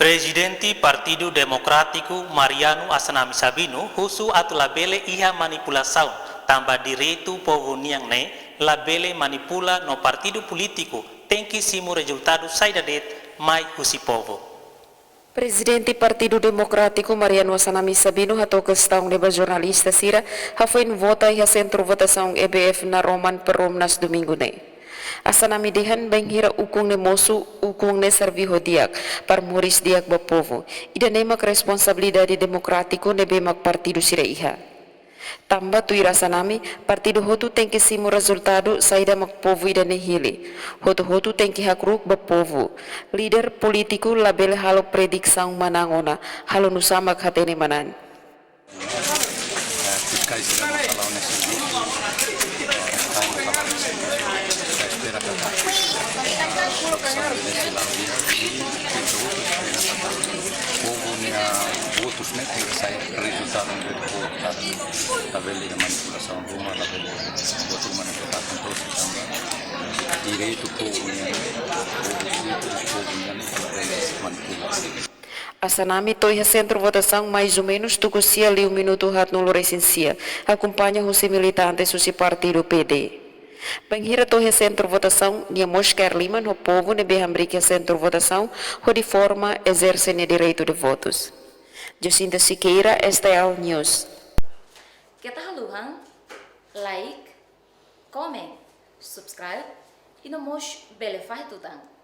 Presidente Partido Democrático Mariano Asanami Sabino husu atu labele iha manipulação tambah direito povo niang ne labele manipula no partido político tem que simu resultado saída det mai husi povo. Presidente Partido Democrático Mariano Asanami Sabino hatou questão de jornalista Sira hafoin vota iha centro votação EBF na Roman Perom nas domingo ne. Asanami dihan benghira ukung ne mosu ukung ne serviho diak par Moris diak ba povo. Ida nemak responsabilidade democrático ne bemak partido Sira iha. Tambah tu Asanami, partido hotu tem que simu resultado saída mak povo ida ne hili. Hotu tem que hakruk ba povo. Líder politiku label halo prediksang manangona, halo nusamak hatene manan. Asanami toiha centro votação mais ou menos tukusia ali minuto hat nulo recensia. Acompanha os militantes do partido PD. Penghira toiha centro votação nia mosquer lima no povo ne behambrique centro votação ho de forma exerce ne direito de votos. Jacinta Siqueira, STL News. Kita haluhan, like, comment, subscribe e no mos belefai tutang.